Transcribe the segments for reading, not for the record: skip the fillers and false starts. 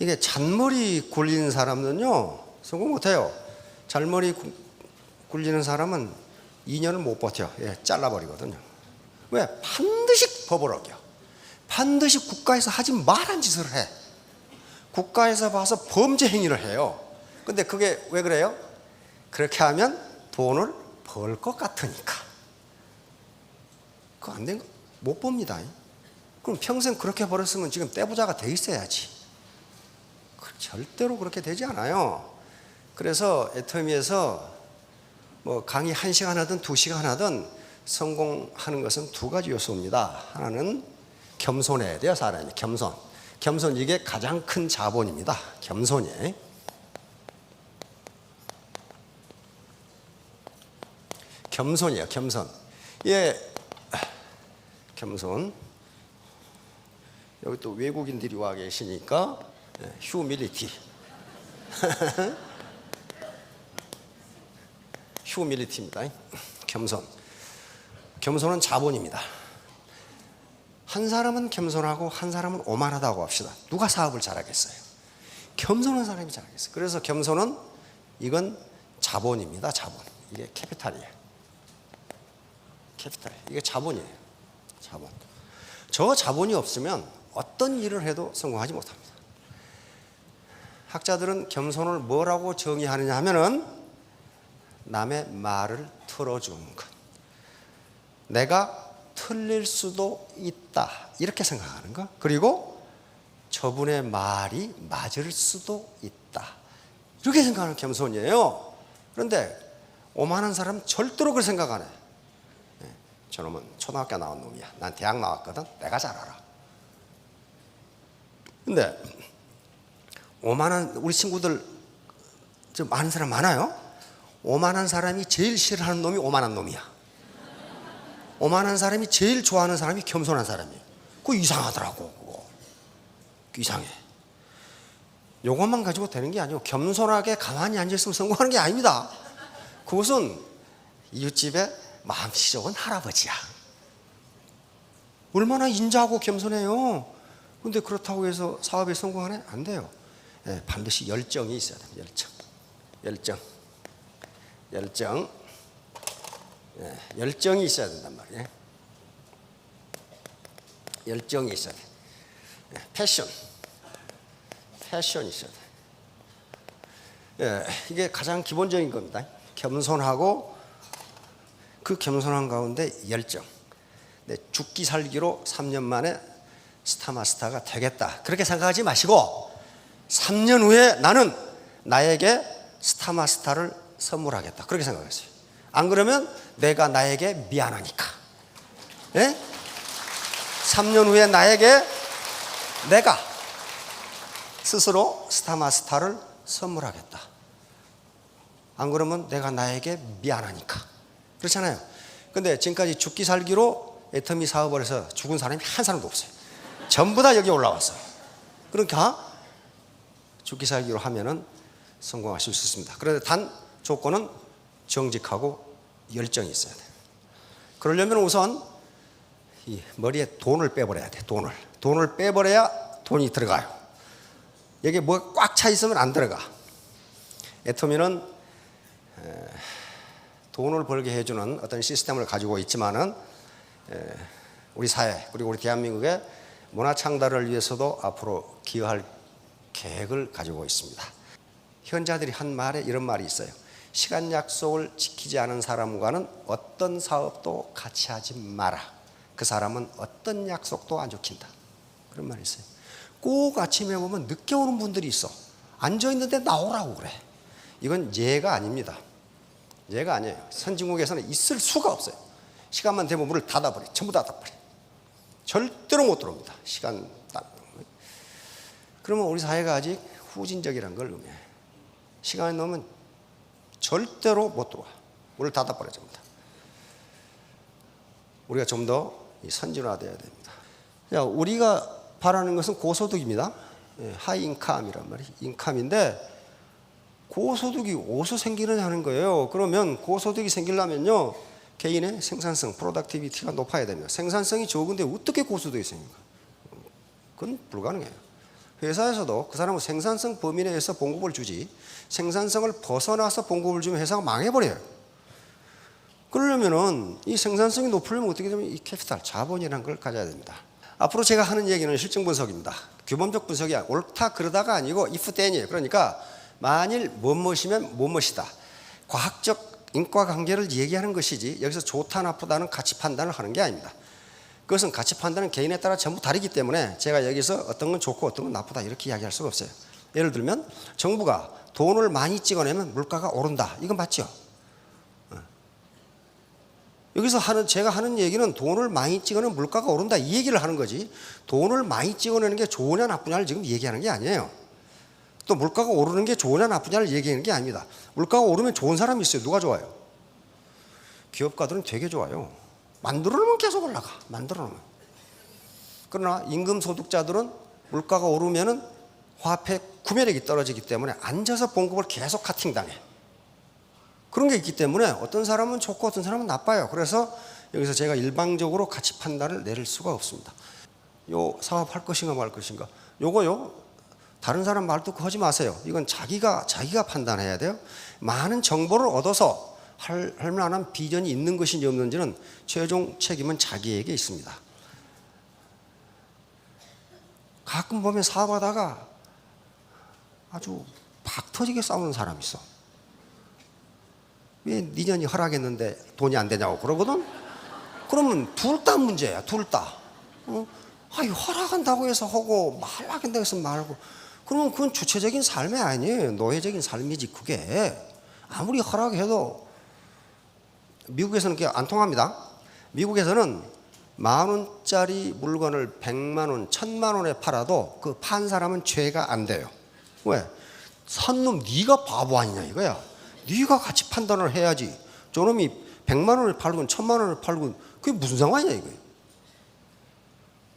이게 잔머리 굴리는 사람은요 성공 못해요. 잔머리 굴리는 사람은 2년을 못 버텨. 잘라버리거든요. 왜? 반드시 법을 어겨. 반드시 국가에서 하지 말한 짓을 해. 국가에서 봐서 범죄 행위를 해요. 근데 그게 왜 그래요? 그렇게 하면 돈을 벌 것 같으니까. 그거 안 된 거 못 봅니다. 그럼 평생 그렇게 벌었으면 지금 떼부자가 돼 있어야지. 절대로 그렇게 되지 않아요. 그래서 애터미에서 뭐 강의 1시간 하든 2시간 하든 성공하는 것은 두 가지 요소입니다. 하나는 겸손해야 돼요. 사람이 겸손. 겸손, 이게 가장 큰 자본입니다. 겸손이. 겸손이에요. 겸손. 겸손. 여기 또 외국인들이 와 계시니까 휴밀리티. 휴밀리티입니다. 겸손. 겸손은 자본입니다. 한 사람은 겸손하고 한 사람은 오만하다고 합시다. 누가 사업을 잘하겠어요? 겸손한 사람이 잘하겠어요. 그래서 겸손은 이건 자본입니다. 자본. 이게 캐피탈이에요. 캐피탈. 이게 자본이에요. 자본. 저 자본이 없으면 어떤 일을 해도 성공하지 못합니다. 학자들은 겸손을 뭐라고 정의하느냐 하면은 남의 말을 틀어주는 것. 내가 틀릴 수도 있다. 이렇게 생각하는 것. 그리고 저분의 말이 맞을 수도 있다. 이렇게 생각하는 겸손이에요. 그런데 오만한 사람은 절대로 그렇게 생각 안 해. 저놈은 초등학교 나온 놈이야. 난 대학 나왔거든. 내가 잘 알아. 근데 오만한 우리 친구들 좀 아는 사람 많아요. 오만한 사람이 제일 싫어하는 놈이 오만한 놈이야. 오만한 사람이 제일 좋아하는 사람이 겸손한 사람이에요. 그거 이상하더라고. 그거 이상해. 요것만 가지고 되는 게 아니고 겸손하게 가만히 앉아있으면 성공하는 게 아닙니다. 그것은 이웃집에 마음씨 좋은 할아버지야. 얼마나 인자하고 겸손해요. 근데 그렇다고 해서 사업에 성공하네? 안 돼요. 반드시 열정이 있어야 됩니다. 열정이 있어야 된단 말이에요. 열정이 있어야 돼. 패션이 있어야 돼. 이게 가장 기본적인 겁니다. 겸손하고 그 겸손한 가운데 열정. 죽기 살기로 3년 만에 스타마스터가 되겠다. 그렇게 생각하지 마시고 3년 후에 나는 나에게 스타마스터를 선물하겠다. 그렇게 생각했어요. 안 그러면 내가 나에게 미안하니까. 3년 후에 나에게 내가 스스로 스타마스터를 선물하겠다. 안 그러면 내가 나에게 미안하니까. 그렇잖아요. 근데 지금까지 죽기 살기로 애터미 사업을 해서 죽은 사람이 한 사람도 없어요. 전부 다 여기 올라왔어요. 그러니까 죽기 살기로 하면은 성공하실 수 있습니다. 그런데 단 조건은 정직하고 열정이 있어야 돼요. 그러려면 우선 이 머리에 돈을 빼버려야 돼. 돈을 빼버려야 돈이 들어가요. 여기에 뭐가 꽉 차 있으면 안 들어가. 애터미는 돈을 벌게 해주는 어떤 시스템을 가지고 있지만은 우리 사회 그리고 우리 대한민국의 문화 창달을 위해서도 앞으로 기여할 계획을 가지고 있습니다. 현자들이 한 말에 이런 말이 있어요. 시간 약속을 지키지 않은 사람과는 어떤 사업도 같이 하지 마라. 그 사람은 어떤 약속도 안 지킨다. 그런 말이 있어요. 꼭 아침에 보면 늦게 오는 분들이 있어. 앉아있는데 나오라고 그래. 이건 예가 아닙니다. 예가 아니에요. 선진국에서는 있을 수가 없어요. 시간만 되면 문을 닫아버려. 전부 닫아버려. 절대로 못 들어옵니다. 시간 딱. 그러면 우리 사회가 아직 후진적이라는 걸 의미해요. 시간이 넘으면 절대로 못 들어와. 문을 닫아버려 전부 다. 우리가 좀 더 선진화되어야 됩니다. 우리가 바라는 것은 고소득입니다. 하이인컴이란 말이에요. 인컴인데 고소득이 어디서 생기느냐 하는 거예요. 그러면 고소득이 생기려면요 개인의 생산성, 프로덕티비티가 높아야 됩니다. 생산성이 적은데 어떻게 고소득이 생깁니까? 그건 불가능해요. 회사에서도 그 사람은 생산성 범위 내에서 봉급을 주지 생산성을 벗어나서 봉급을 주면 회사가 망해버려요. 그러려면은 이 생산성이 높으려면 어떻게 되면 이 캐피탈, 자본이라는 걸 가져야 됩니다. 앞으로 제가 하는 얘기는 실증 분석입니다. 규범적 분석이 옳다 그러다가 아니고 if then이에요. 그러니까 만일 무엇이면 무엇이다. 과학적 인과관계를 얘기하는 것이지 여기서 좋다 나쁘다는 가치 판단을 하는 게 아닙니다. 그것은 가치 판단은 개인에 따라 전부 다르기 때문에 제가 여기서 어떤 건 좋고 어떤 건 나쁘다 이렇게 이야기할 수가 없어요. 예를 들면 정부가 돈을 많이 찍어내면 물가가 오른다. 이건 맞죠? 여기서 제가 하는 얘기는 돈을 많이 찍어내면 물가가 오른다 이 얘기를 하는 거지 돈을 많이 찍어내는 게 좋으냐 나쁘냐를 지금 얘기하는 게 아니에요. 또 물가가 오르는 게 좋으냐 나쁘냐를 얘기하는 게 아닙니다. 물가가 오르면 좋은 사람이 있어요. 누가 좋아요? 기업가들은 되게 좋아요. 만들어 놓으면 계속 올라가. 만들어 놓으면. 그러나 임금 소득자들은 물가가 오르면은 화폐 구매력이 떨어지기 때문에 앉아서 봉급을 계속 카팅당해. 그런 게 있기 때문에 어떤 사람은 좋고 어떤 사람은 나빠요. 그래서 여기서 제가 일방적으로 가치 판단을 내릴 수가 없습니다. 요 사업 할 것인가 말 것인가. 요거요. 다른 사람 말 듣고 하지 마세요. 이건 자기가 판단해야 돼요. 많은 정보를 얻어서 할 만한 비전이 있는 것인지 없는지는 최종 책임은 자기에게 있습니다. 가끔 보면 사업하다가 아주 박 터지게 싸우는 사람이 있어. 왜 니년이 허락했는데 돈이 안 되냐고 그러거든? 그러면 둘 다 문제야, 둘 다. 아이, 허락한다고 해서 하고, 말라한다고 해서 말하고. 그러면 그건 주체적인 삶이 아니에요. 노예적인 삶이지, 그게. 아무리 허락해도, 미국에서는 그게 안 통합니다. 미국에서는 10,000원짜리 물건을 100만 원, 1,000만 원에 팔아도 그 판 사람은 죄가 안 돼요. 왜? 산 놈, 네가 바보 아니냐, 이거야. 네가 같이 판단을 해야지. 저놈이 100만 원을 팔건 1,000만 원을 팔건 그게 무슨 상관이냐 이거예요.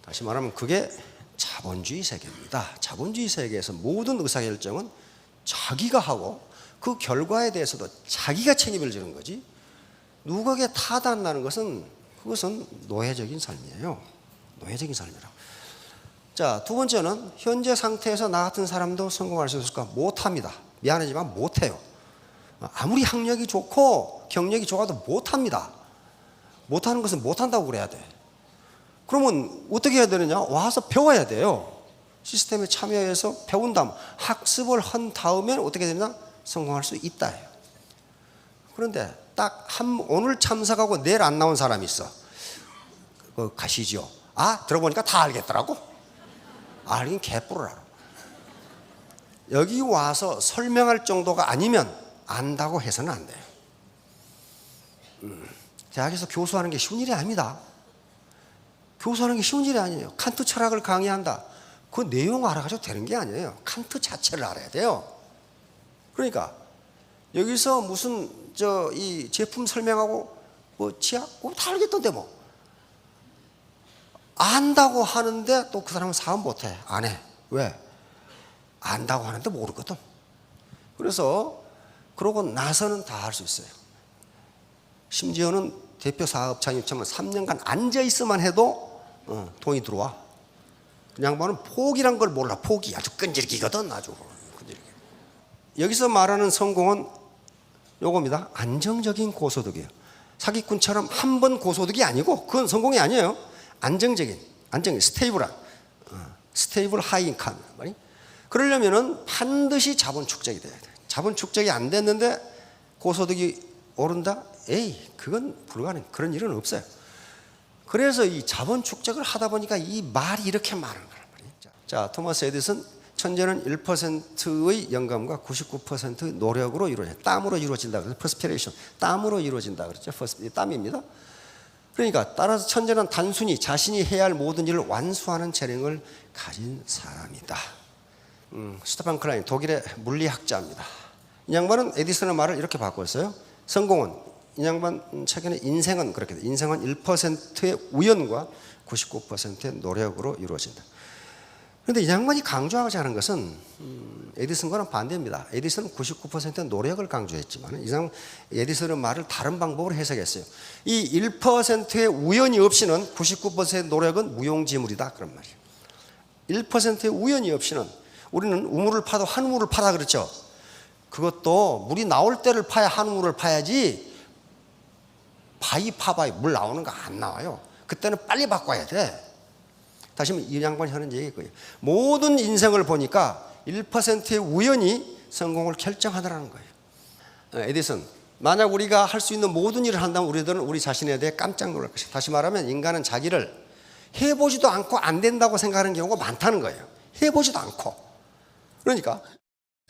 다시 말하면 그게 자본주의 세계입니다. 자본주의 세계에서 모든 의사결정은 자기가 하고 그 결과에 대해서도 자기가 책임을 지는 거지 누구에게 타단나는 것은 그것은 노예적인 삶이에요. 노예적인 삶이라고. 자, 두 번째는 현재 상태에서 나 같은 사람도 성공할 수 있을까? 못합니다. 미안하지만 못해요. 아무리 학력이 좋고 경력이 좋아도 못합니다. 못하는 것은 못한다고 그래야 돼. 그러면 어떻게 해야 되느냐? 와서 배워야 돼요. 시스템에 참여해서 배운 다음 학습을 한 다음에 어떻게 되느냐? 성공할 수 있다 해요. 그런데 딱 오늘 참석하고 내일 안 나온 사람이 있어. 가시죠. 들어보니까 다 알겠더라고. 알긴 개뿔을 알아. 여기 와서 설명할 정도가 아니면 안다고 해서는 안 돼요. 대학에서 교수하는 게 쉬운 일이 아닙니다. 교수하는 게 쉬운 일이 아니에요. 칸트 철학을 강의한다. 그 내용 알아가지고 되는 게 아니에요. 칸트 자체를 알아야 돼요. 그러니까 여기서 무슨 이 제품 설명하고 치약 다 알겠던데 뭐 안다고 하는데 또 그 사람은 사업 못해. 안 해. 왜? 안다고 하는데 모르거든. 그래서 그러고 나서는 다 할 수 있어요. 심지어는 대표 사업장이 3년간 앉아있으면 해도 돈이 들어와. 그 양반은 포기란 걸 몰라. 포기. 아주 끈질기거든. 아주 끈질기. 여기서 말하는 성공은 요겁니다. 안정적인 고소득이에요. 사기꾼처럼 한 번 고소득이 아니고 그건 성공이 아니에요. 안정적인 스테이블한 스테이블 하이 인컴. 그러려면은 반드시 자본 축적이 돼야 돼. 자본 축적이 안 됐는데 고소득이 오른다? 에이, 그건 불가능. 그런 일은 없어요. 그래서 이 자본 축적을 하다 보니까 이 말이 이렇게 많은 거란 말이에요. 자, 토마스 에디슨 천재는 1%의 영감과 99%의 노력으로 이루어진다. 땀으로 이루어진다. 그래서 퍼스피레이션, 땀으로 이루어진다. 그랬죠. 땀입니다. 그러니까 따라서 천재는 단순히 자신이 해야 할 모든 일을 완수하는 재능을 가진 사람이다. 스테판 클라인, 독일의 물리학자입니다. 이 양반은 에디슨의 말을 이렇게 바꿨어요. 성공은, 이 양반 최근에 인생은 그렇게 돼. 인생은 1%의 우연과 99%의 노력으로 이루어진다. 그런데 이 양반이 강조하고자 하는 것은 에디슨과는 반대입니다. 에디슨은 99%의 노력을 강조했지만 이 사람 에디슨의 말을 다른 방법으로 해석했어요. 이 1%의 우연이 없이는 99%의 노력은 무용지물이다. 그런 말이에요. 1%의 우연이 없이는 우리는 우물을 파도 한 우물을 파라 그랬죠. 그것도 물이 나올 때를 파야 한 우물을 파야지 바위 파봐야 물 나오는 거 안 나와요. 그때는 빨리 바꿔야 돼. 다시 한번 이 양반이 하는 얘기일 거예요. 모든 인생을 보니까 1%의 우연이 성공을 결정하더라는 거예요. 에디슨, 만약 우리가 할 수 있는 모든 일을 한다면 우리들은 우리 자신에 대해 깜짝 놀랄 것이다. 다시 말하면 인간은 자기를 해보지도 않고 안 된다고 생각하는 경우가 많다는 거예요. 해보지도 않고. 그러니까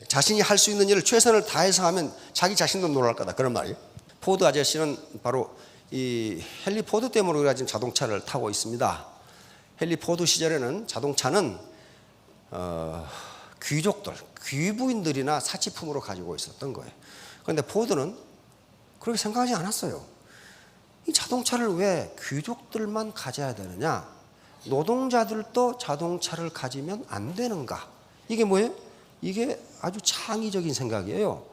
자신이 할 수 있는 일을 최선을 다해서 하면 자기 자신도 놀랄 거다. 그런 말이에요. 포드 아저씨는 바로 이 헨리 포드 때문에 우리가 지금 자동차를 타고 있습니다. 헨리 포드 시절에는 자동차는 귀족들, 귀부인들이나 사치품으로 가지고 있었던 거예요. 그런데 포드는 그렇게 생각하지 않았어요. 이 자동차를 왜 귀족들만 가져야 되느냐? 노동자들도 자동차를 가지면 안 되는가? 이게 뭐예요? 이게 아주 창의적인 생각이에요.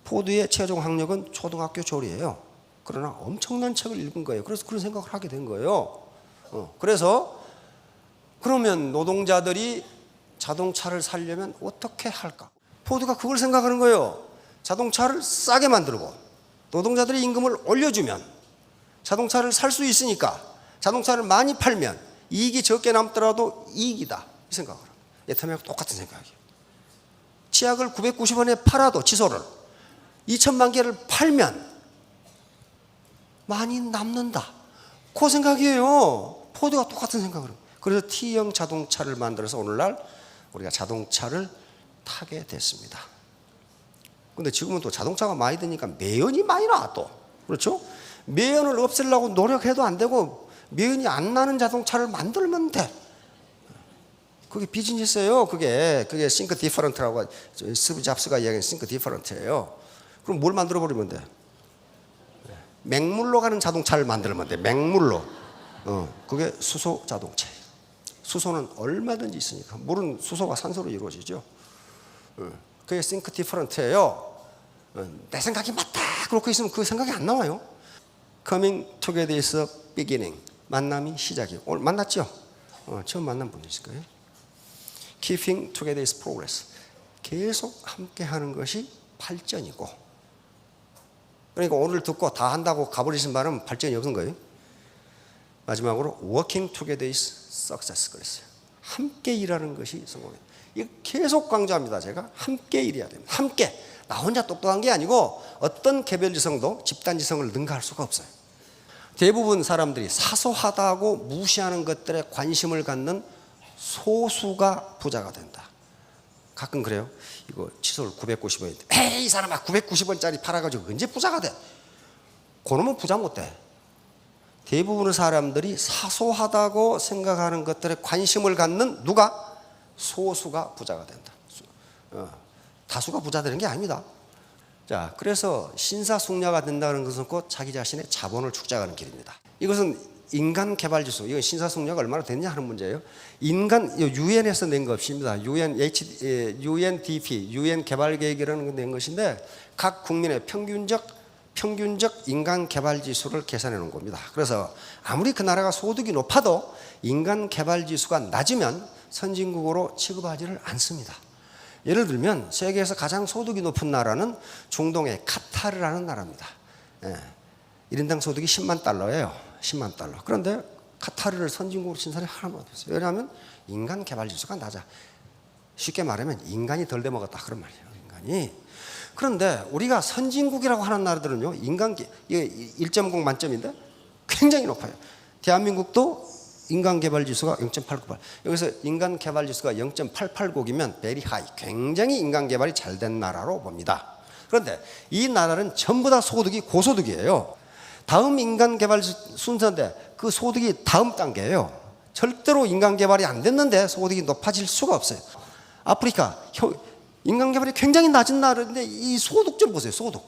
포드의 최종 학력은 초등학교 졸이에요. 그러나 엄청난 책을 읽은 거예요. 그래서 그런 생각을 하게 된 거예요. 그래서 그러면 노동자들이 자동차를 사려면 어떻게 할까? 포드가 그걸 생각하는 거예요. 자동차를 싸게 만들고 노동자들의 임금을 올려주면 자동차를 살 수 있으니까 자동차를 많이 팔면 이익이 적게 남더라도 이익이다. 이 생각을 합니다. 예타미하고 똑같은 생각이에요. 치약을 990원에 팔아도 칫솔을 2천만 개를 팔면 많이 남는다. 그 생각이에요. 포드가 똑같은 생각을 합니다. 그래서 T형 자동차를 만들어서 오늘날 우리가 자동차를 타게 됐습니다. 근데 지금은 또 자동차가 많이 드니까 매연이 많이 나와 또. 그렇죠? 매연을 없애려고 노력해도 안 되고 매연이 안 나는 자동차를 만들면 돼. 그게 비즈니스예요. 그게 싱크 디퍼런트라고 스티브 잡스가 이야기한 싱크 디퍼런트예요. 그럼 뭘 만들어 버리면 돼? 맹물로 가는 자동차를 만들면 돼. 맹물로. 그게 수소 자동차예요. 수소는 얼마든지 있으니까. 물은 수소가 산소로 이루어지죠. 그게 싱크 디퍼런트예요. 내 생각이 맞다 그렇게 있으면 그 생각이 안 나와요. Coming together is a beginning. 만남이 시작이에요. 오늘 만났죠? 처음 만난 분이실 거예요. Keeping together is progress. 계속 함께 하는 것이 발전이고, 그러니까 오늘 듣고 다 한다고 가버리신 말은 발전이 없는 거예요. 마지막으로 working together is success 그랬어요. 함께 일하는 것이 성공이에요. 이거 계속 강조합니다. 제가 함께 일해야 됩니다. 함께. 나 혼자 똑똑한 게 아니고 어떤 개별지성도 집단지성을 능가할 수가 없어요. 대부분 사람들이 사소하다고 무시하는 것들에 관심을 갖는 소수가 부자가 된다. 가끔 그래요. 이거 칫솔 990원인데 에이 이 사람아 990원짜리 팔아가지고 언제 부자가 돼? 그놈은 부자 못 돼. 대부분의 사람들이 사소하다고 생각하는 것들에 관심을 갖는 누가? 소수가 부자가 된다. 다수가 부자 되는 게 아닙니다. 자, 그래서 신사숙녀가 된다는 것은 곧 자기 자신의 자본을 축적하는 길입니다. 이것은 인간 개발 지수, 이건 신사숙녀가 얼마나 됐냐 하는 문제예요. 인간, 유엔에서 낸 거 없습니다. UNDP, UN 개발 계획이라는 거 낸 것인데 각 국민의 평균적 인간 개발 지수를 계산해 놓은 겁니다. 그래서 아무리 그 나라가 소득이 높아도 인간 개발 지수가 낮으면 선진국으로 취급하지를 않습니다. 예를 들면 세계에서 가장 소득이 높은 나라는 중동의 카타르라는 나라입니다. 1인당 소득이 10만 달러예요. 10만 달러. 그런데 카타르를 선진국으로 친 사람이 하나도 없어요. 왜냐하면 인간 개발 지수가 낮아. 쉽게 말하면 인간이 덜 돼먹었다 그런 말이에요. 인간이. 그런데 우리가 선진국이라고 하는 나라들은요, 인간 1.0 만점인데 굉장히 높아요. 대한민국도 인간 개발 지수가 0.898. 여기서 인간 개발 지수가 0.889이면 very high. 굉장히 인간 개발이 잘 된 나라로 봅니다. 그런데 이 나라는 전부 다 소득이 고소득이에요. 다음 인간 개발 순서인데 그 소득이 다음 단계예요. 절대로 인간 개발이 안 됐는데 소득이 높아질 수가 없어요. 아프리카 인간 개발이 굉장히 낮은 나라인데 이 소득 좀 보세요. 소득.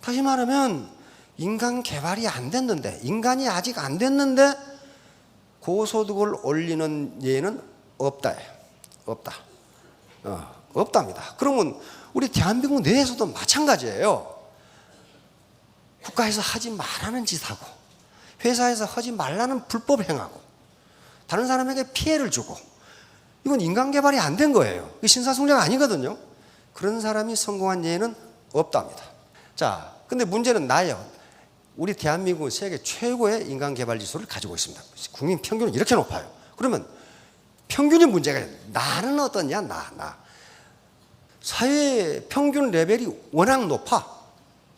다시 말하면 인간 개발이 안 됐는데, 인간이 아직 안 됐는데 고소득을 올리는 예는 없다. 없다. 없답니다. 그러면 우리 대한민국 내에서도 마찬가지예요. 국가에서 하지 말라는 짓 하고 회사에서 하지 말라는 불법 행하고 다른 사람에게 피해를 주고 이건 인간 개발이 안 된 거예요. 신사숙녀가 아니거든요. 그런 사람이 성공한 예는 없답니다. 자, 근데 문제는 나예요. 우리 대한민국은 세계 최고의 인간 개발 지수를 가지고 있습니다. 국민 평균은 이렇게 높아요. 그러면 평균이 문제가 있어요. 나는 어떠냐? 나. 사회 평균 레벨이 워낙 높아.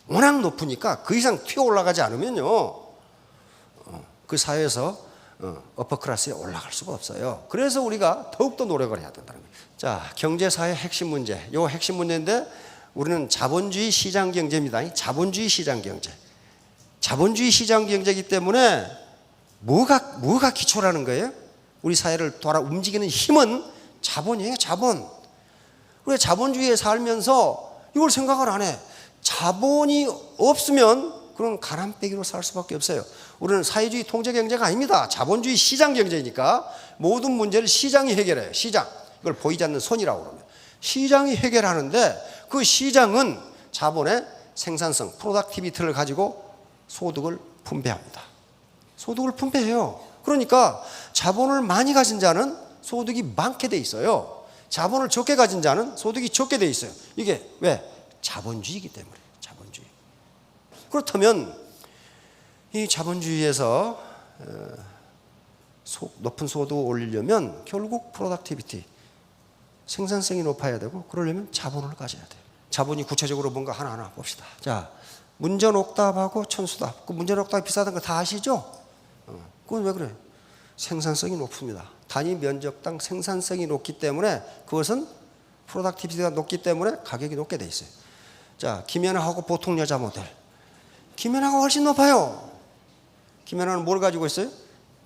워낙 높으니까 그 이상 튀어 올라가지 않으면요, 그 사회에서 어퍼클래스에 올라갈 수가 없어요. 그래서 우리가 더욱더 노력을 해야 된다는 거예요. 자, 경제사의 핵심 문제. 요 핵심 문제인데 우리는 자본주의 시장 경제입니다. 자본주의 시장 경제. 자본주의 시장 경제이기 때문에 뭐가 기초라는 거예요? 우리 사회를 돌아 움직이는 힘은 자본이에요, 자본. 우리가 자본주의에 살면서 이걸 생각을 안 해. 자본이 없으면 그런 가람빼기로 살 수밖에 없어요. 우리는 사회주의 통제 경제가 아닙니다. 자본주의 시장 경제니까 모든 문제를 시장이 해결해요. 시장. 이걸 보이지 않는 손이라고 그러면. 시장이 해결하는데 그 시장은 자본의 생산성, 프로덕티비티를 가지고 소득을 분배합니다. 소득을 분배해요. 그러니까 자본을 많이 가진 자는 소득이 많게 돼 있어요. 자본을 적게 가진 자는 소득이 적게 돼 있어요. 이게 왜? 자본주의이기 때문에. 자본주의. 그렇다면 이 자본주의에서 높은 소득을 올리려면 결국 프로덕티비티, 생산성이 높아야 되고, 그러려면 자본을 가져야 돼요. 자본이 구체적으로 뭔가 하나하나 봅시다. 자, 문전옥답하고 천수답. 그 문전옥답이 비싸다는 거 다 아시죠? 그건 왜 그래요? 생산성이 높습니다. 단위 면적당 생산성이 높기 때문에, 그것은 프로덕티비티가 높기 때문에 가격이 높게 돼 있어요. 자, 김연아하고 보통 여자 모델. 김연아가 훨씬 높아요. 김연아는 뭘 가지고 있어요?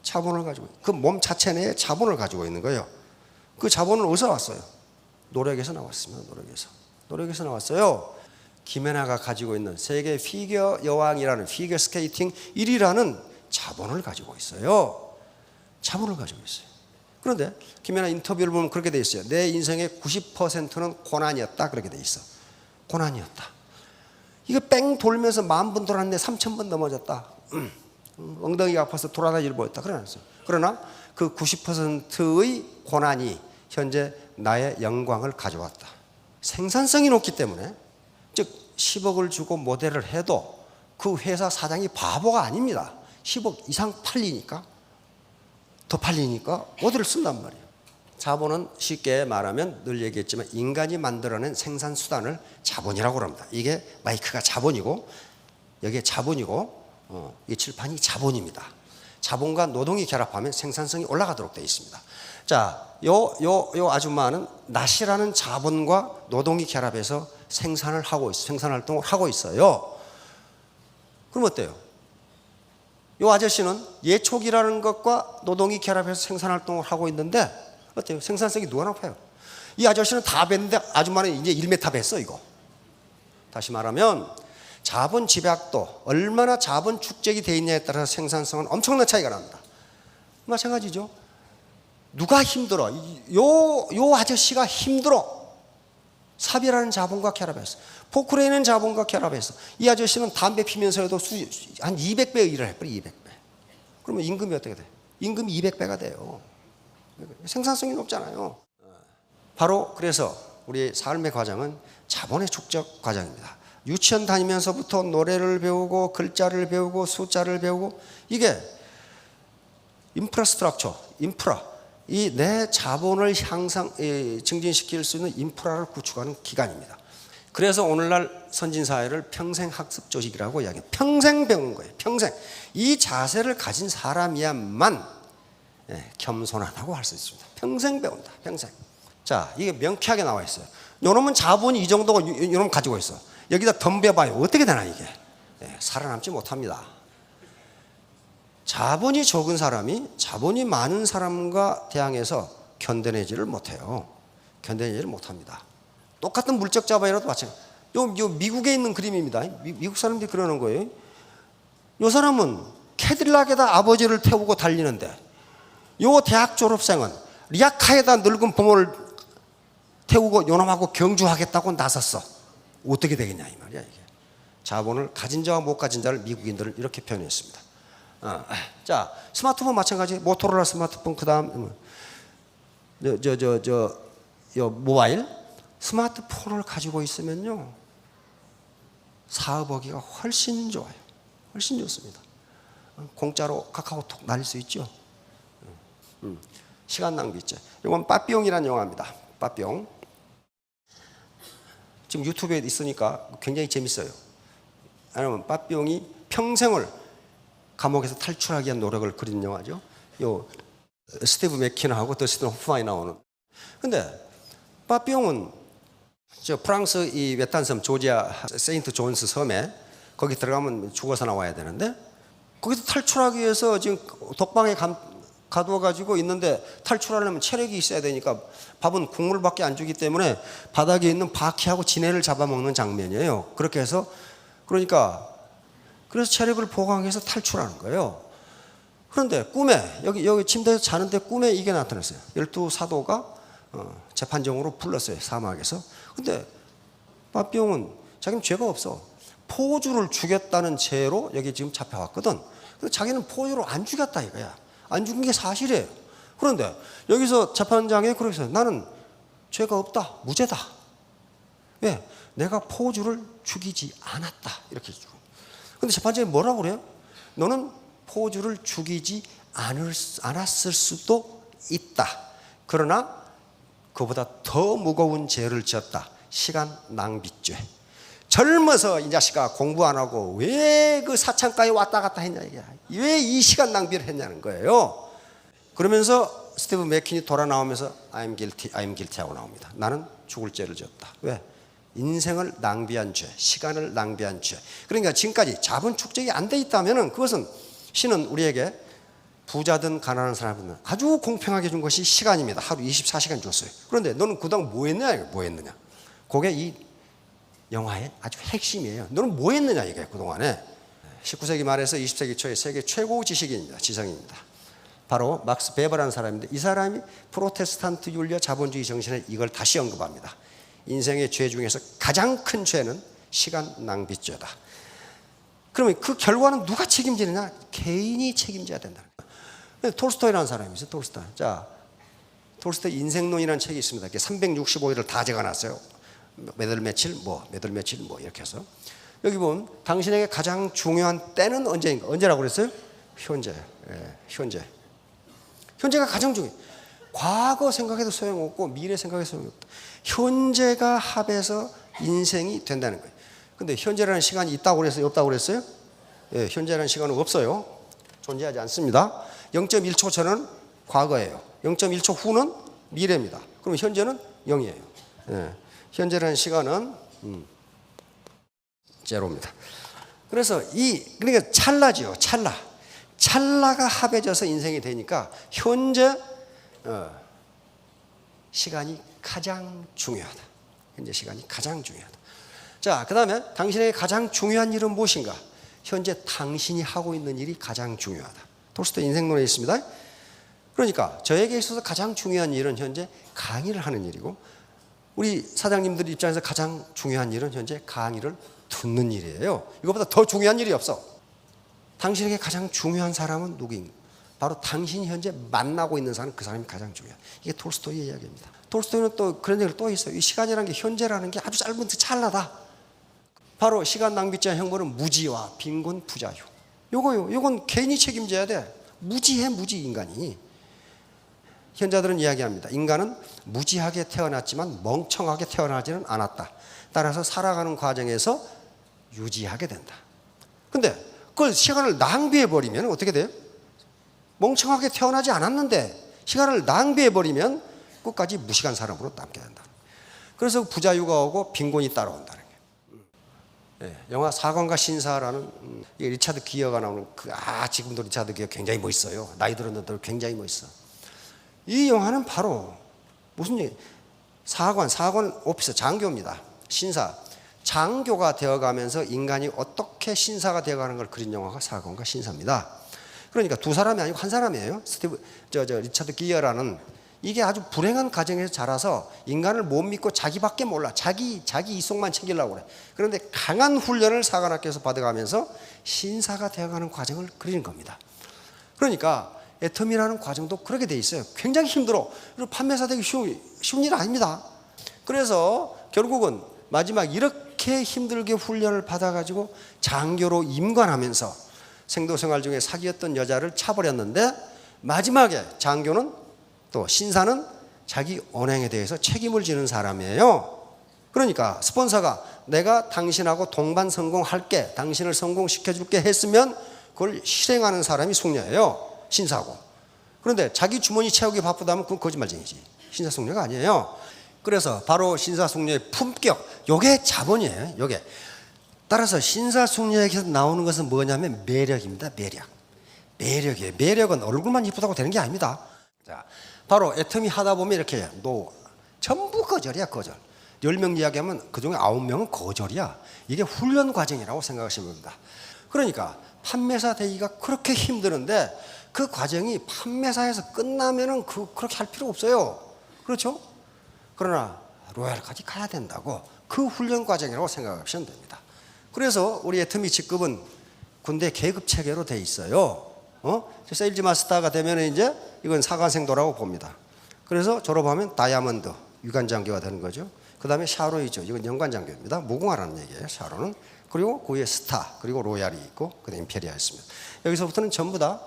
자본을 가지고 있어요. 그 몸 자체 내에 자본을 가지고 있는 거예요. 그 자본은 어디서 왔어요? 노력에서 나왔습니다. 노력에서 나왔어요. 김연아가 가지고 있는 세계 피겨 여왕이라는, 피겨 스케이팅 1위라는 자본을 가지고 있어요. 자본을 가지고 있어요. 그런데 김연아 인터뷰를 보면 그렇게 돼 있어요. 내 인생의 90%는 고난이었다. 그렇게 돼 있어. 고난이었다. 이거 뺑 돌면서 10,000번 돌았는데 3,000번 넘어졌다. 엉덩이가 아파서 돌아다니질 못했다. 그러나 그 90%의 고난이 현재 나의 영광을 가져왔다. 생산성이 높기 때문에, 즉 10억을 주고 모델을 해도 그 회사 사장이 바보가 아닙니다. 10억 이상 팔리니까, 더 팔리니까 모델을 쓴단 말이에요. 자본은 쉽게 말하면 늘 얘기했지만 인간이 만들어낸 생산수단을 자본이라고 합니다. 이게 마이크가 자본이고, 여기에 자본이고, 이 칠판이 자본입니다. 자본과 노동이 결합하면 생산성이 올라가도록 되어 있습니다. 자, 요 아줌마는 낫이라는 자본과 노동이 결합해서 생산 활동을 하고 있어요. 그럼 어때요? 요 아저씨는 예촉이라는 것과 노동이 결합해서 생산 활동을 하고 있는데 어때요? 생산성이 누가 높아요? 이 아저씨는 다 뱄는데 아줌마는 이제 1m 뱄어, 이거. 다시 말하면 자본 집약도, 얼마나 자본 축적이 되어 있냐에 따라서 생산성은 엄청난 차이가 납니다. 마찬가지죠. 누가 힘들어? 요 아저씨가 힘들어. 삽이라는 자본과 결합해서, 포크레인은 자본과 결합해서, 이 아저씨는 담배 피면서도 한 200배 일을 해버려. 200배. 그러면 임금이 어떻게 돼? 임금이 200배가 돼요. 생산성이 높잖아요. 바로 그래서 우리 삶의 과정은 자본의 축적 과정입니다. 유치원 다니면서부터 노래를 배우고 글자를 배우고 숫자를 배우고, 이게 인프라스트럭처, 이 내 자본을 증진시킬 수 있는 인프라를 구축하는 기관입니다. 그래서 오늘날 선진사회를 평생학습 조직이라고 이야기해요. 평생 배우는 거예요. 평생. 이 자세를 가진 사람이야만 겸손하다고 할 수 있습니다. 평생 배운다. 평생. 자, 이게 명쾌하게 나와 있어요. 요놈은 자본이 이 정도고 요놈 가지고 있어. 여기다 덤벼봐요. 어떻게 되나 이게. 살아남지 못합니다. 자본이 적은 사람이 자본이 많은 사람과 대항해서 견뎌내지를 못해요. 견뎌내지를 못합니다. 똑같은 물적 자본이라도 마찬가지. 요 미국에 있는 그림입니다. 미국 사람들이 그러는 거예요. 요 사람은 캐딜락에다 아버지를 태우고 달리는데, 요 대학 졸업생은 리아카에다 늙은 부모를 태우고 요놈하고 경주하겠다고 나섰어. 어떻게 되겠냐 이 말이야. 이게 자본을 가진 자와 못 가진 자를 미국인들은 이렇게 모바일 스마트폰을 가지고 있으면요 사업하기가 훨씬 좋아요. 훨씬 좋습니다. 공짜로 카카오톡 날릴 수 있죠. 시간 낭비죄. 이건 빠삐용이라는 영화입니다. 빠삐용. 지금 유튜브에 있으니까 굉장히 재밌어요. 왜냐하면 빠삐용이 평생을 감옥에서 탈출하기 위한 노력을 그린 영화죠. 요 스티브 맥키너하고 더스틴 호프만이 나오는. 근데 빠삐용은 저 프랑스 이 외딴 섬 조지아 세인트 존스 섬에 거기 들어가면 죽어서 나와야 되는데 거기서 탈출하기 위해서 지금 독방에 가두어가지고 있는데 탈출하려면 체력이 있어야 되니까 밥은 국물밖에 안 주기 때문에 바닥에 있는 바퀴하고 지네를 잡아먹는 장면이에요. 그렇게 해서 그래서 체력을 보강하기 위해서 탈출하는 거예요. 그런데 꿈에 여기 침대에서 자는데 꿈에 이게 나타났어요. 12사도가 재판정으로 불렀어요. 사막에서. 근데 빠삐용은 자기는 죄가 없어. 포주를 죽였다는 죄로 여기 지금 잡혀왔거든. 근데 자기는 포주를 안 죽였다 이거야. 안 죽인 게 사실이에요. 그런데 여기서 재판장에 그렇게 해서 나는 죄가 없다. 무죄다. 왜? 내가 포주를 죽이지 않았다. 이렇게 주고. 근데 재판장이 뭐라고 그래요? 너는 포주를 죽이지 않았을 수도 있다. 그러나 그보다 더 무거운 죄를 지었다. 시간 낭비죄. 젊어서 이 자식아 공부 안 하고 왜 그 사창가에 왔다 갔다 했냐 이게. 왜 이 시간 낭비를 했냐는 거예요. 그러면서 스티브 맥킨이 돌아 나오면서 I'm guilty 하고 나옵니다. 나는 죽을 죄를 지었다. 왜? 인생을 낭비한 죄, 시간을 낭비한 죄. 그러니까 지금까지 자본 축적이 안 돼 있다면은 그것은 신은 우리에게 부자든 가난한 사람은 아주 공평하게 준 것이 시간입니다. 하루 24시간 줬어요. 그런데 너는 그동안 뭐 했느냐? 그게 이 영화의 아주 핵심이에요. 너는 뭐 했느냐 이게 그동안에. 19세기 말에서 20세기 초에 세계 최고 지식인입니다. 지성인입니다. 바로 막스 베버라는 사람인데 이 사람이 프로테스탄트 윤리와 자본주의 정신에 이걸 다시 언급합니다. 인생의 죄 중에서 가장 큰 죄는 시간 낭비죄다. 그러면 그 결과는 누가 책임지느냐? 개인이 책임져야 된다는 거예요. 톨스토이라는 사람이 있어요. 톨스토이. 자, 톨스토이 인생론이라는 책이 있습니다. 365일을 다 적어놨어요. 몇 월 며칠 이렇게 해서. 여기 보면 당신에게 가장 중요한 때는 언제인가? 언제라고 그랬어요? 현재. 예, 현재. 현재가 가장 중요해요. 과거 생각해도 소용없고 미래 생각해도 소용없다. 현재가 합해서 인생이 된다는 거예요. 근데 현재라는 시간이 있다고 그랬어요? 없다고 그랬어요? 예, 현재라는 시간은 없어요. 존재하지 않습니다. 0.1초 전은 과거예요. 0.1초 후는 미래입니다. 그럼 현재는 0이에요. 예, 현재라는 시간은 제로입니다. 그래서 그러니까 찰나지요. 찰나가 합해져서 인생이 되니까 현재 시간이 가장 중요하다. 현재 시간이 가장 중요하다. 자, 그 다음에 당신에게 가장 중요한 일은 무엇인가? 현재 당신이 하고 있는 일이 가장 중요하다. 톨스토이 인생론에 있습니다. 그러니까 저에게 있어서 가장 중요한 일은 현재 강의를 하는 일이고 우리 사장님들 입장에서 가장 중요한 일은 현재 강의를 듣는 일이에요. 이것보다 더 중요한 일이 없어. 당신에게 가장 중요한 사람은 누구인가? 바로 당신이 현재 만나고 있는 사람, 그 사람이 가장 중요하다. 이게 톨스토이의 이야기입니다. 톨스토이는 또 그런 얘기를 또 있어요. 이 시간이라는 게 현재라는 게 아주 짧은 찰나다. 바로 시간 낭비죄의 형벌은 무지와 빈곤, 부자유. 요건 개인이 책임져야 돼. 무지 인간이. 현자들은 이야기합니다. 인간은 무지하게 태어났지만 멍청하게 태어나지는 않았다. 따라서 살아가는 과정에서 유지하게 된다. 근데 그걸 시간을 낭비해버리면 어떻게 돼요? 멍청하게 태어나지 않았는데 시간을 낭비해버리면 끝까지 무식한 사람으로 남게 된다. 그래서 부자유가 오고 빈곤이 따라온다는 거예요. 네, 영화 사관과 신사라는 리차드 기어가 나오는 지금도 리차드 기어 굉장히 멋있어요. 나이 들었는데도 굉장히 멋있어. 이 영화는 바로 무슨 얘기? 사관 오피서 장교입니다. 신사. 장교가 되어가면서 인간이 어떻게 신사가 되어가는 걸 그린 영화가 사관과 신사입니다. 그러니까 두 사람이 아니고 한 사람이에요. 리차드 기어라는 이게 아주 불행한 가정에서 자라서 인간을 못 믿고 자기밖에 몰라. 자기 이속만 챙기려고 그래. 그런데 강한 훈련을 사관학교에서 받아가면서 신사가 되어가는 과정을 그리는 겁니다. 그러니까 애터미라는 과정도 그렇게 돼 있어요. 굉장히 힘들어. 그리고 판매사 되기 쉬운 일 아닙니다. 그래서 결국은 마지막 이렇게 힘들게 훈련을 받아가지고 장교로 임관하면서 생도생활 중에 사귀었던 여자를 차버렸는데 마지막에 장교는 또 신사는 자기 언행에 대해서 책임을 지는 사람이에요. 그러니까 스폰서가 내가 당신하고 동반 성공할게, 당신을 성공시켜줄게 했으면 그걸 실행하는 사람이 숙녀예요. 신사고. 그런데 자기 주머니 채우기 바쁘다면 그건 거짓말쟁이지. 신사 숙녀가 아니에요. 그래서 바로 신사 숙녀의 품격, 요게 자본이에요. 요게. 따라서 신사 숙녀에게서 나오는 것은 뭐냐면 매력입니다. 매력이에요. 매력은 얼굴만 이쁘다고 되는 게 아닙니다. 자, 바로 애터미 하다 보면 이렇게 전부 거절이야, 거절. 10명 이야기하면 그중에 9명은 거절이야. 이게 훈련 과정이라고 생각하시면 됩니다. 그러니까 판매사 되기가 그렇게 힘드는데 그 과정이 판매사에서 끝나면은 그렇게 할 필요 없어요. 그렇죠? 그러나 로얄까지 가야 된다고 그 훈련 과정이라고 생각하시면 됩니다. 그래서 우리 애터미 직급은 군대 계급 체계로 돼 있어요. 세일즈 마스터가 되면 이제 이건 사관생도라고 봅니다. 그래서 졸업하면 다이아몬드 유관장교가 되는 거죠. 그 다음에 샤로이죠. 이건 연관장교입니다. 무궁화라는 얘기예요. 샤로는. 그리고 그 위에 스타, 그리고 로얄이 있고 그 다음에 임페리아 있습니다. 여기서부터는 전부 다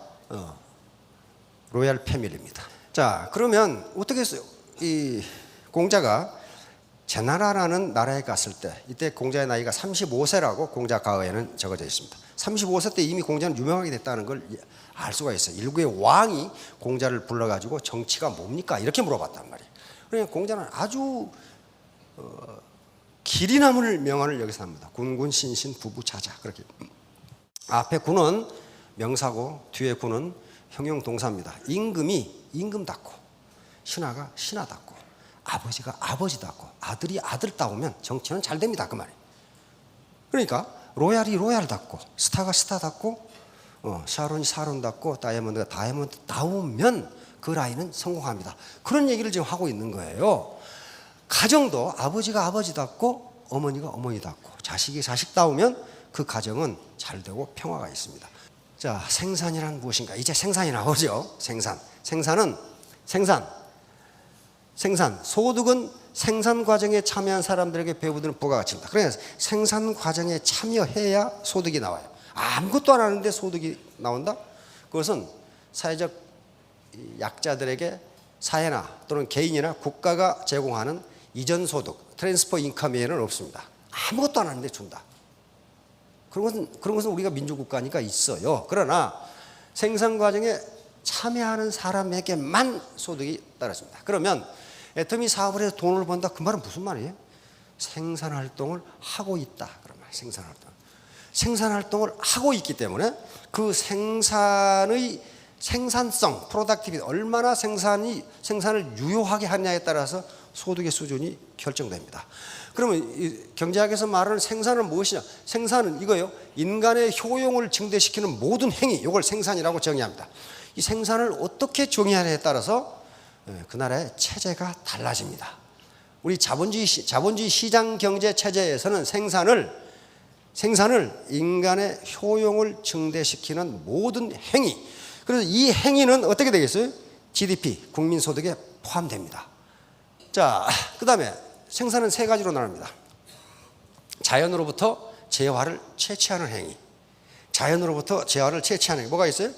로얄 패밀리입니다. 자, 그러면 어떻게 했어요? 이 공자가 제나라라는 나라에 갔을 때 이때 공자의 나이가 35세라고 공자 가어에는 적어져 있습니다. 35세 때 이미 공자는 유명하게 됐다는 걸 알 수가 있어요. 일국의 왕이 공자를 불러가지고 정치가 뭡니까? 이렇게 물어봤단 말이에요. 그러니까 공자는 아주 길이 남을 명언을 여기서 합니다. 군군 신신 부부 자자. 그렇게 앞에 군은 명사고 뒤에 군은 형용 동사입니다. 임금이 임금답고 신하가 신하답고 아버지가 아버지답고 아들이 아들다우면 정치는 잘 됩니다. 그 말이에요. 그러니까 로얄이 로얄답고 스타가 스타답고 샤론이 샤론답고 다이아몬드가 다이아몬드다우면 그 라인은 성공합니다. 그런 얘기를 지금 하고 있는 거예요. 가정도 아버지가 아버지답고 어머니가 어머니답고 자식이 자식다우면 그 가정은 잘 되고 평화가 있습니다. 자, 생산이란 무엇인가? 이제 생산이 나오죠. 생산은 생산, 소득은 생산 과정에 참여한 사람들에게 배부되는 부가가치입니다. 그래서 생산 과정에 참여해야 소득이 나와요. 아무것도 안 하는데 소득이 나온다? 그것은 사회적 약자들에게 사회나 또는 개인이나 국가가 제공하는 이전 소득, 트랜스퍼 인컴 외에는 없습니다. 아무것도 안 하는데 준다. 그런 것은 우리가 민주국가니까 있어요. 그러나 생산 과정에 참여하는 사람에게만 소득이 따랐습니다. 그러면 애터미 사업을 해서 돈을 번다. 그 말은 무슨 말이에요? 생산 활동을 하고 있다. 그런 말. 생산 활동을 하고 있기 때문에 그 생산의 생산성, 프로덕티비티, 얼마나 생산을 유효하게 하느냐에 따라서 소득의 수준이 결정됩니다. 그러면 경제학에서 말하는 생산은 무엇이냐? 생산은 이거예요. 인간의 효용을 증대시키는 모든 행위, 이걸 생산이라고 정의합니다. 이 생산을 어떻게 정의하느냐에 따라서 그 나라의 체제가 달라집니다. 우리 자본주의 시장 경제 체제에서는 생산을 인간의 효용을 증대시키는 모든 행위. 그래서 이 행위는 어떻게 되겠어요? GDP, 국민소득에 포함됩니다. 자, 그 다음에 생산은 세 가지로 나눕니다. 자연으로부터 재화를 채취하는 행위. 자연으로부터 재화를 채취하는 행위. 뭐가 있어요?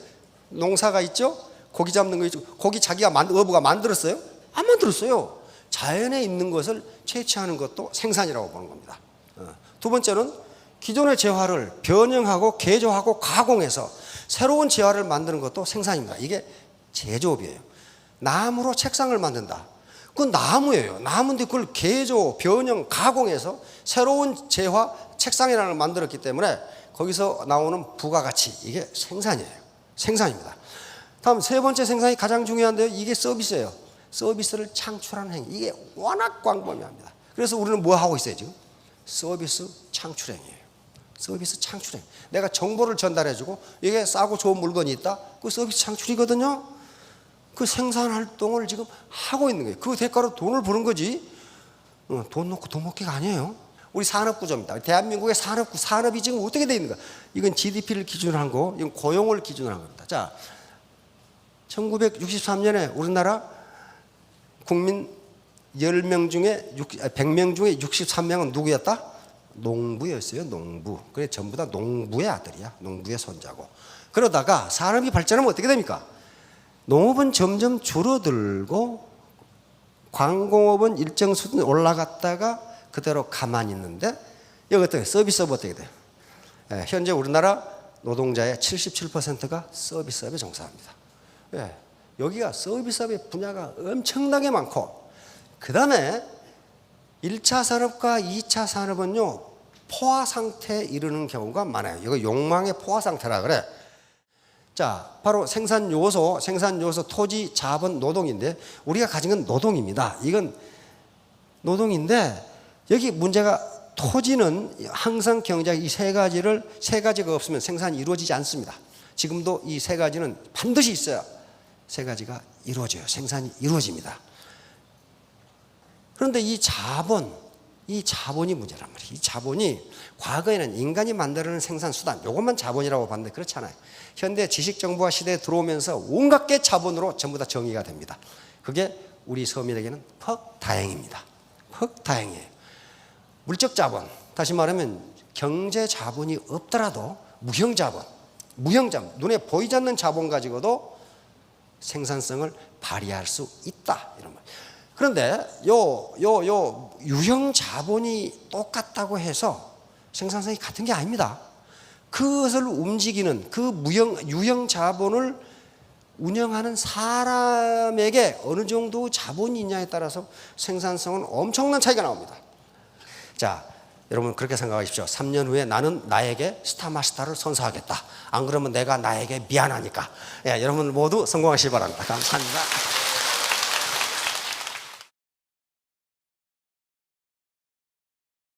농사가 있죠? 고기 잡는 거 있죠? 고기 자기가 어부가 만들었어요? 안 만들었어요. 자연에 있는 것을 채취하는 것도 생산이라고 보는 겁니다. 두 번째는 기존의 재화를 변형하고 개조하고 가공해서 새로운 재화를 만드는 것도 생산입니다. 이게 제조업이에요. 나무로 책상을 만든다. 그건 나무예요. 나무인데 그걸 개조, 변형, 가공해서 새로운 재화, 책상이라는 걸 만들었기 때문에 거기서 나오는 부가가치, 이게 생산입니다. 다음 세 번째 생산이 가장 중요한데요. 이게 서비스예요. 서비스를 창출하는 행위. 이게 워낙 광범위합니다. 그래서 우리는 뭐 하고 있어요 지금? 서비스 창출행위예요. 서비스 창출행. 내가 정보를 전달해주고 이게 싸고 좋은 물건이 있다. 그 서비스 창출이거든요. 그 생산 활동을 지금 하고 있는 거예요. 그 대가로 돈을 버는 거지. 돈 놓고 돈 먹기가 아니에요. 우리 산업 구조입니다. 대한민국의 산업이 지금 어떻게 되어 있는가? 이건 GDP를 기준으로 한 거, 이건 고용을 기준으로 한 겁니다. 자, 1963년에 우리나라 국민 10명 중에 100명 중에 63명은 누구였다? 농부였어요. 농부. 그래 전부 다 농부의 아들이야. 농부의 손자고. 그러다가 사람이 발전하면 어떻게 됩니까? 농업은 점점 줄어들고 광공업은 일정 수준 올라갔다가 그대로 가만히 있는데 여기 어떻게 서비스업 어떻게 돼요? 현재 우리나라 노동자의 77%가 서비스업에 종사합니다. 여기가 서비스업의 분야가 엄청나게 많고 그 다음에 1차 산업과 2차 산업은요 포화 상태에 이르는 경우가 많아요. 이거 욕망의 포화 상태라 그래. 자, 바로 생산 요소, 토지, 자본, 노동인데 우리가 가진 건 노동입니다. 이건 노동인데 여기 문제가 토지는 항상 경제학 이 세 가지가 없으면 생산이 이루어지지 않습니다. 지금도 이 세 가지는 반드시 있어야 세 가지가 이루어져요. 생산이 이루어집니다. 그런데 이 자본이 문제란 말이에요. 이 자본이 과거에는 인간이 만들어낸 생산 수단, 이것만 자본이라고 봤는데 그렇지 않아요. 현대 지식정보화 시대에 들어오면서 온갖 게 자본으로 전부 다 정의가 됩니다. 그게 우리 서민에게는 퍽 다행입니다. 퍽 다행이에요. 물적 자본, 다시 말하면 경제 자본이 없더라도 무형 자본, 눈에 보이지 않는 자본 가지고도 생산성을 발휘할 수 있다. 이런 말. 그런데 유형 자본이 똑같다고 해서 생산성이 같은 게 아닙니다. 그것을 움직이는 그 유형 자본을 운영하는 사람에게 어느 정도 자본이 있냐에 따라서 생산성은 엄청난 차이가 나옵니다. 자, 여러분 그렇게 생각하십시오. 3년 후에 나는 나에게 스타마스터를 선사하겠다. 안 그러면 내가 나에게 미안하니까. 여러분 모두 성공하시기 바랍니다. 감사합니다.